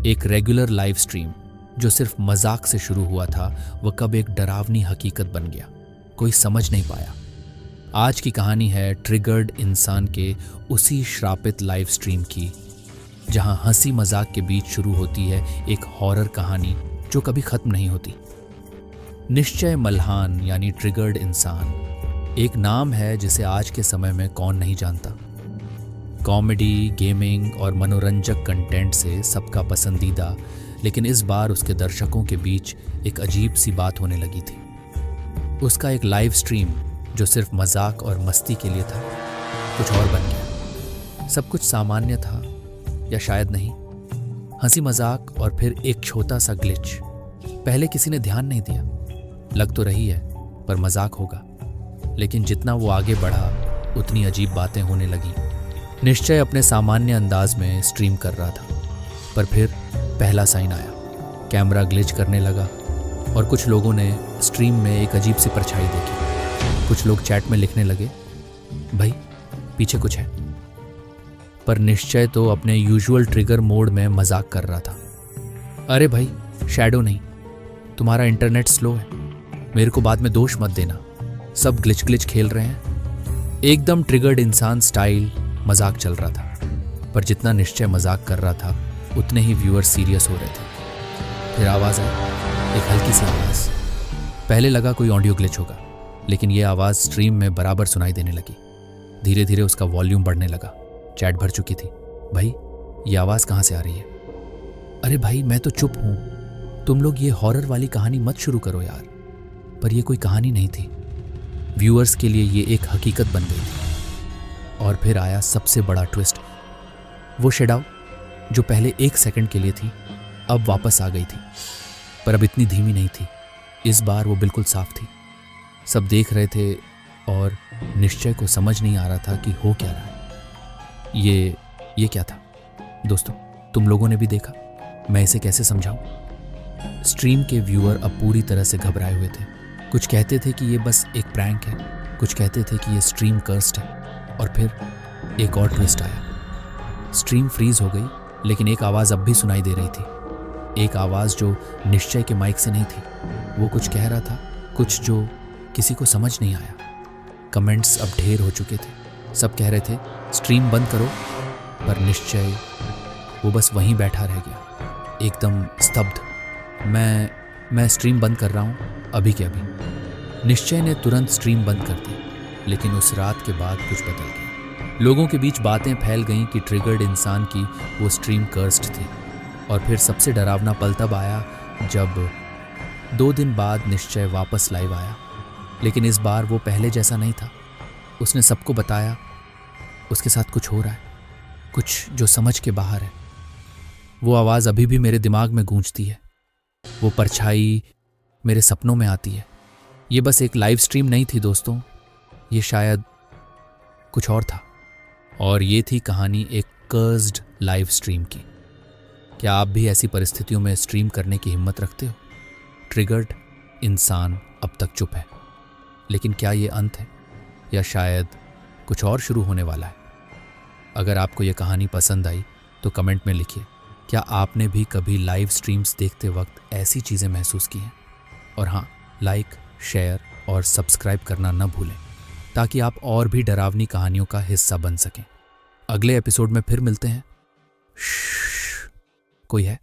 एक regular live stream जो सिर्फ मजाक से शुरू हुआ था वह कब एक डरावनी हकीकत बन गया, कोई समझ नहीं पाया। आज की कहानी है ट्रिगर्ड इंसान के उसी श्रापित लाइव स्ट्रीम की, जहां हंसी मजाक के बीच शुरू होती है एक हॉरर कहानी जो कभी खत्म नहीं होती। निश्चय मल्हान यानी ट्रिगर्ड इंसान एक नाम है जिसे आज के समय में कौन नहीं जानता। कॉमेडी, गेमिंग और मनोरंजक कंटेंट से सबका पसंदीदा, लेकिन इस बार उसके दर्शकों के बीच एक अजीब सी बात होने लगी थी। उसका एक लाइव स्ट्रीम जो सिर्फ मजाक और मस्ती के लिए था, कुछ और बन गया। सब कुछ सामान्य था या शायद नहीं। हंसी मजाक और फिर एक छोटा सा ग्लिच। पहले किसी ने ध्यान नहीं दिया, लग तो रही है पर मजाक होगा, लेकिन जितना वो आगे बढ़ा उतनी अजीब बातें होने लगी। निश्चय अपने सामान्य अंदाज में स्ट्रीम कर रहा था, पर फिर पहला साइन आया। कैमरा ग्लिच करने लगा और कुछ लोगों ने स्ट्रीम में एक अजीब सी परछाई देखी। कुछ लोग चैट में लिखने लगे, भाई पीछे कुछ है। पर निश्चय तो अपने यूजुअल ट्रिगर मोड में मजाक कर रहा था। अरे भाई शैडो नहीं, तुम्हारा इंटरनेट स्लो है, मेरे को बाद में दोष मत देना, सब ग्लिच ग्लिच खेल रहे हैं। एकदम ट्रिगर्ड इंसान स्टाइल मजाक चल रहा था, पर जितना निश्चय मजाक कर रहा था उतने ही व्यूअर सीरियस हो रहे थे। फिर आवाज़ आई, एक हल्की सी आवाज़। पहले लगा कोई ऑडियो ग्लिच होगा, लेकिन यह आवाज़ स्ट्रीम में बराबर सुनाई देने लगी। धीरे धीरे उसका वॉल्यूम बढ़ने लगा। चैट भर चुकी थी, भाई ये आवाज़ कहाँ से आ रही है? अरे भाई मैं तो चुप हूँ, तुम लोग ये हॉरर वाली कहानी मत शुरू करो यार। पर यह कोई कहानी नहीं थी, व्यूअर्स के लिए ये एक हकीकत बन गई थी। और फिर आया सबसे बड़ा ट्विस्ट। वो शेडाउ जो पहले 1 सेकंड के लिए थी अब वापस आ गई थी, पर अब इतनी धीमी नहीं थी। इस बार वो बिल्कुल साफ थी। सब देख रहे थे और निश्चय को समझ नहीं आ रहा था कि हो क्या रहा है। ये क्या था? दोस्तों तुम लोगों ने भी देखा, मैं इसे कैसे समझाऊं? स्ट्रीम के व्यूअर अब पूरी तरह से घबराए हुए थे। कुछ कहते थे कि ये बस एक प्रैंक है, कुछ कहते थे कि ये स्ट्रीम कर्स्ड है। और फिर एक और ट्विस्ट आया। स्ट्रीम फ्रीज हो गई, लेकिन एक आवाज़ अब भी सुनाई दे रही थी। एक आवाज़ जो निश्चय के माइक से नहीं थी। वो कुछ कह रहा था, कुछ जो किसी को समझ नहीं आया। कमेंट्स अब ढेर हो चुके थे। सब कह रहे थे स्ट्रीम बंद करो, पर निश्चय वो बस वहीं बैठा रह गया, एकदम स्तब्ध। मैं स्ट्रीम बंद कर रहा हूँ अभी के अभी। निश्चय ने तुरंत स्ट्रीम बंद कर दी, लेकिन उस रात के बाद कुछ बदल गया। लोगों के बीच बातें फैल गईं कि ट्रिगर्ड इंसान की वो स्ट्रीम कर्स्ड थी। और फिर सबसे डरावना पल तब आया जब 2 दिन बाद निश्चय वापस लाइव आया। लेकिन इस बार वो पहले जैसा नहीं था। उसने सबको बताया उसके साथ कुछ हो रहा है, कुछ जो समझ के बाहर है। वो आवाज़ अभी भी मेरे दिमाग में गूंजती है, वो परछाई मेरे सपनों में आती है। ये बस एक लाइव स्ट्रीम नहीं थी दोस्तों, ये शायद कुछ और था। और ये थी कहानी एक कर्स्ड लाइव स्ट्रीम की। क्या आप भी ऐसी परिस्थितियों में स्ट्रीम करने की हिम्मत रखते हो? ट्रिगर्ड इंसान अब तक चुप है, लेकिन क्या ये अंत है या शायद कुछ और शुरू होने वाला है? अगर आपको ये कहानी पसंद आई तो कमेंट में लिखिए, क्या आपने भी कभी लाइव स्ट्रीम्स देखते वक्त ऐसी चीज़ें महसूस की हैं? और हाँ, लाइक, शेयर और सब्सक्राइब करना न भूलें, ताकि आप और भी डरावनी कहानियों का हिस्सा बन सकें। अगले एपिसोड में फिर मिलते हैं। कोई है?